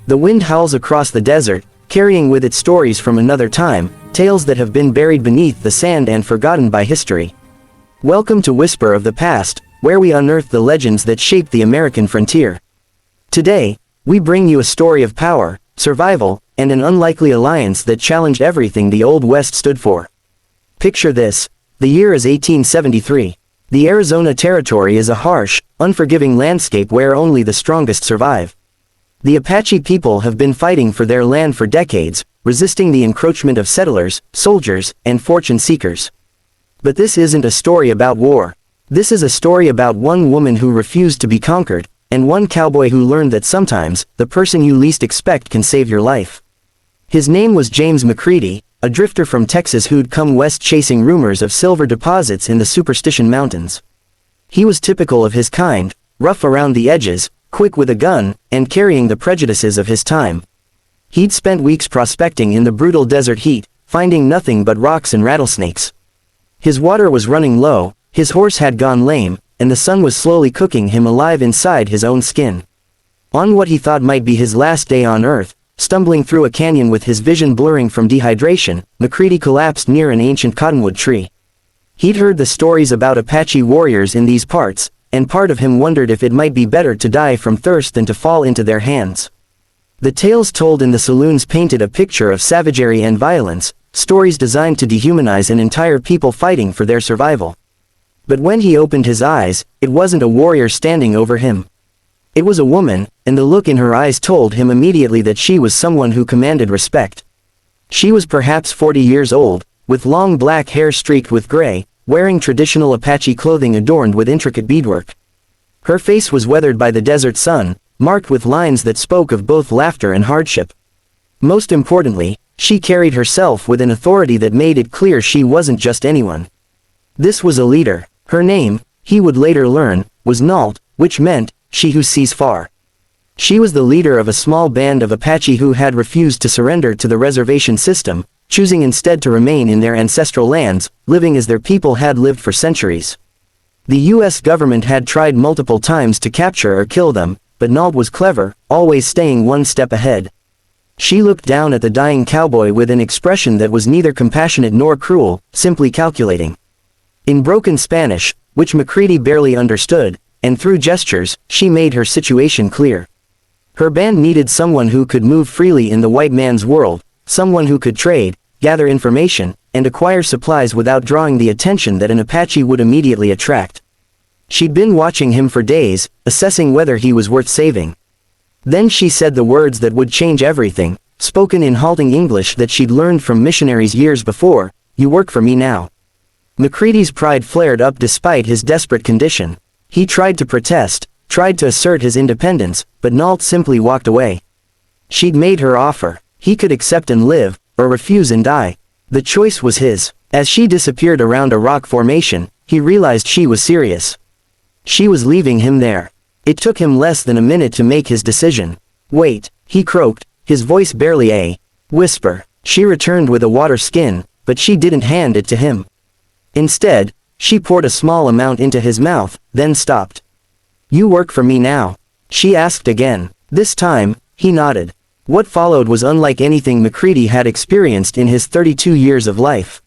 The wind howls across the desert, carrying with it stories from another time, tales that have been buried beneath the sand and forgotten by history. Welcome to Whisper of the Past, where we unearth the legends that shaped the American frontier. Today, we bring you a story of power, survival, and an unlikely alliance that challenged everything the Old West stood for. Picture this. The year is 1873. The Arizona Territory is a harsh, unforgiving landscape where only the strongest survive. The Apache people have been fighting for their land for decades, resisting the encroachment of settlers, soldiers, and fortune seekers. But this isn't a story about war. This is a story about one woman who refused to be conquered, and one cowboy who learned that sometimes, the person you least expect can save your life. His name was James McCready, a drifter from Texas who'd come west chasing rumors of silver deposits in the Superstition Mountains. He was typical of his kind, rough around the edges, quick with a gun, and carrying the prejudices of his time. He'd spent weeks prospecting in the brutal desert heat, finding nothing but rocks and rattlesnakes. His water was running low, his horse had gone lame, and the sun was slowly cooking him alive inside his own skin. On what he thought might be his last day on Earth, stumbling through a canyon with his vision blurring from dehydration, McCready collapsed near an ancient cottonwood tree. He'd heard the stories about Apache warriors in these parts, and part of him wondered if it might be better to die from thirst than to fall into their hands. The tales told in the saloons painted a picture of savagery and violence, stories designed to dehumanize an entire people fighting for their survival. But when he opened his eyes, it wasn't a warrior standing over him. It was a woman, and the look in her eyes told him immediately that she was someone who commanded respect. She was perhaps 40 years old, with long black hair streaked with gray, wearing traditional Apache clothing adorned with intricate beadwork. Her face was weathered by the desert sun, marked with lines that spoke of both laughter and hardship. Most importantly, she carried herself with an authority that made it clear she wasn't just anyone. This was a leader. Her name, he would later learn, was Nalte, which meant, she who sees far. She was the leader of a small band of Apache who had refused to surrender to the reservation system, choosing instead to remain in their ancestral lands, living as their people had lived for centuries. The U.S. government had tried multiple times to capture or kill them, but Nalte was clever, always staying one step ahead. She looked down at the dying cowboy with an expression that was neither compassionate nor cruel, simply calculating. In broken Spanish, which McCready barely understood, and through gestures, she made her situation clear. Her band needed someone who could move freely in the white man's world, someone who could trade, gather information, and acquire supplies without drawing the attention that an Apache would immediately attract. She'd been watching him for days, assessing whether he was worth saving. Then she said the words that would change everything, spoken in halting English that she'd learned from missionaries years before, "You work for me now." McCready's pride flared up despite his desperate condition. He tried to protest, tried to assert his independence, but Nalte simply walked away. She'd made her offer. He could accept and live, or refuse and die. The choice was his. As she disappeared around a rock formation, he realized she was serious. She was leaving him there. It took him less than a minute to make his decision. "Wait," he croaked, his voice barely a whisper. She returned with a water skin, but she didn't hand it to him. Instead, she poured a small amount into his mouth, then stopped. "You work for me now?" she asked again. This time, he nodded. What followed was unlike anything McCready had experienced in his 32 years of life.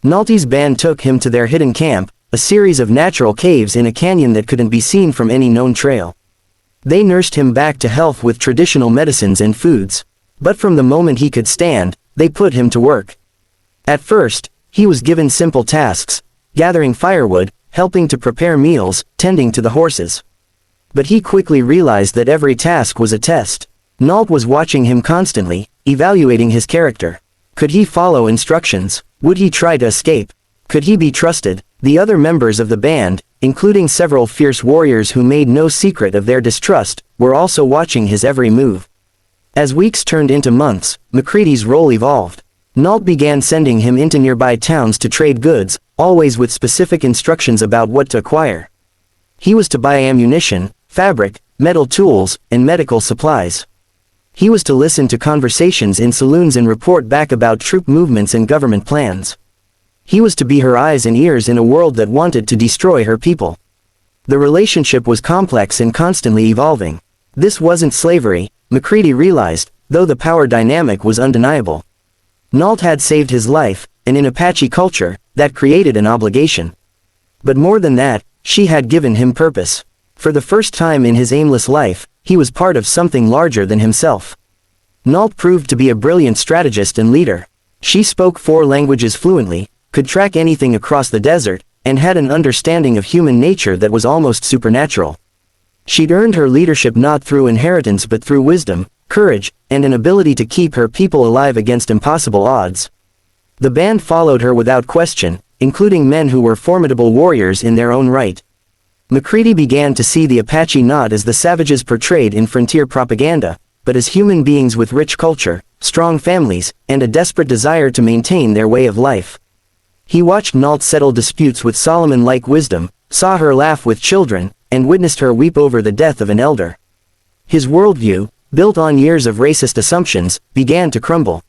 Nalte's band took him to their hidden camp, a series of natural caves in a canyon that couldn't be seen from any known trail. They nursed him back to health with traditional medicines and foods. But from the moment he could stand, they put him to work. At first, he was given simple tasks, gathering firewood, helping to prepare meals, tending to the horses. But he quickly realized that every task was a test. Nalte was watching him constantly, evaluating his character. Could he follow instructions? Would he try to escape? Could he be trusted? The other members of the band, including several fierce warriors who made no secret of their distrust, were also watching his every move. As weeks turned into months, McCready's role evolved. Nalte began sending him into nearby towns to trade goods, always with specific instructions about what to acquire. He was to buy ammunition, fabric, metal tools, and medical supplies. He was to listen to conversations in saloons and report back about troop movements and government plans. He was to be her eyes and ears in a world that wanted to destroy her people. The relationship was complex and constantly evolving. This wasn't slavery, McCready realized, though the power dynamic was undeniable. Nalte had saved his life, and in Apache culture, that created an obligation. But more than that, she had given him purpose. For the first time in his aimless life, he was part of something larger than himself. Nalte proved to be a brilliant strategist and leader. She spoke 4 languages fluently, could track anything across the desert, and had an understanding of human nature that was almost supernatural. She'd earned her leadership not through inheritance but through wisdom, courage, and an ability to keep her people alive against impossible odds. The band followed her without question, including men who were formidable warriors in their own right. McCready began to see the Apache not as the savages portrayed in frontier propaganda, but as human beings with rich culture, strong families, and a desperate desire to maintain their way of life. He watched Nalte settle disputes with Solomon-like wisdom, saw her laugh with children, and witnessed her weep over the death of an elder. His worldview, built on years of racist assumptions, began to crumble.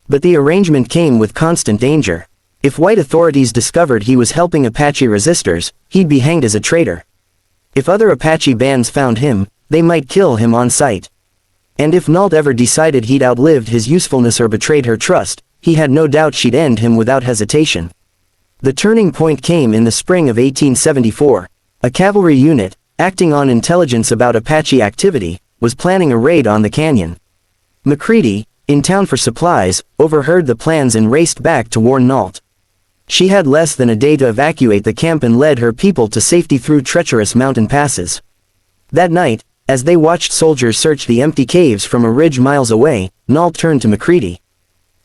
But the arrangement came with constant danger. If white authorities discovered he was helping Apache resistors, he'd be hanged as a traitor. If other Apache bands found him, they might kill him on sight. And if Nalte ever decided he'd outlived his usefulness or betrayed her trust, he had no doubt she'd end him without hesitation. The turning point came in the spring of 1874. A cavalry unit, acting on intelligence about Apache activity, was planning a raid on the canyon. McCready, in town for supplies, overheard the plans and raced back to warn Nalte. She had less than a day to evacuate the camp and led her people to safety through treacherous mountain passes. That night, as they watched soldiers search the empty caves from a ridge miles away, Nalte turned to McCready.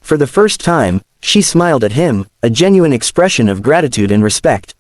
For the first time, she smiled at him, a genuine expression of gratitude and respect.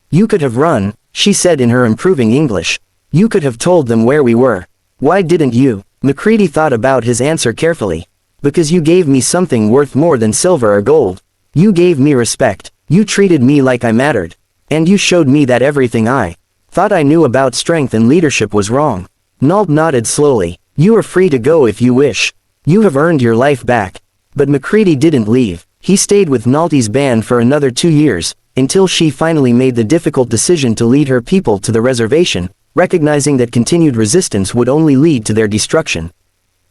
"You could have run," she said in her improving English. "You could have told them where we were. Why didn't you?" McCready thought about his answer carefully. "Because you gave me something worth more than silver or gold. You gave me respect. You treated me like I mattered. And you showed me that everything I thought I knew about strength and leadership was wrong." Nalte nodded slowly. "You are free to go if you wish. You have earned your life back." But McCready didn't leave. He stayed with Nalte's band for another 2 years, until she finally made the difficult decision to lead her people to the reservation, recognizing that continued resistance would only lead to their destruction.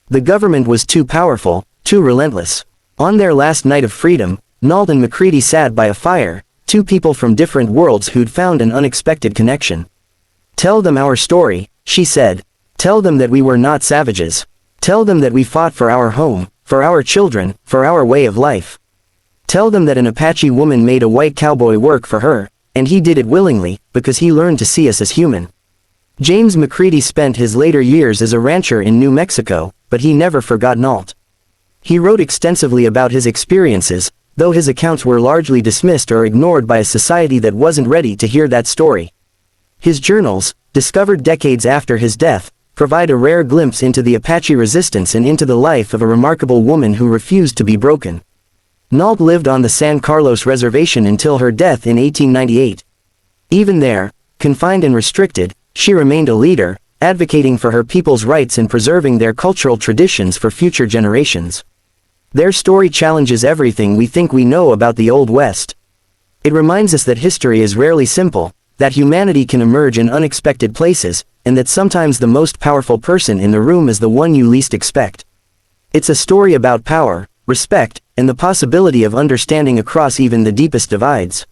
The government was too powerful, too relentless. On their last night of freedom, Nalte and McCready sat by a fire, 2 people from different worlds who'd found an unexpected connection. "Tell them our story," she said. "Tell them that we were not savages. Tell them that we fought for our home, for our children, for our way of life. Tell them that an Apache woman made a white cowboy work for her, and he did it willingly, because he learned to see us as human." James McCready spent his later years as a rancher in New Mexico, but he never forgot Nalte. He wrote extensively about his experiences, though his accounts were largely dismissed or ignored by a society that wasn't ready to hear that story. His journals, discovered decades after his death, provide a rare glimpse into the Apache resistance and into the life of a remarkable woman who refused to be broken. Nalte lived on the San Carlos Reservation until her death in 1898. Even there, confined and restricted, she remained a leader, advocating for her people's rights and preserving their cultural traditions for future generations. Their story challenges everything we think we know about the Old West. It reminds us that history is rarely simple, that humanity can emerge in unexpected places, and that sometimes the most powerful person in the room is the one you least expect. It's a story about power, respect, and the possibility of understanding across even the deepest divides.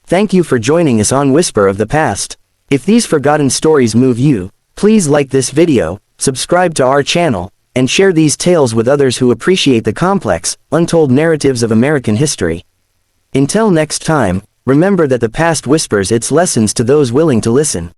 Thank you for joining us on Whisper of the Past. If these forgotten stories move you, please like this video, subscribe to our channel, and share these tales with others who appreciate the complex, untold narratives of American history. Until next time, remember that the past whispers its lessons to those willing to listen.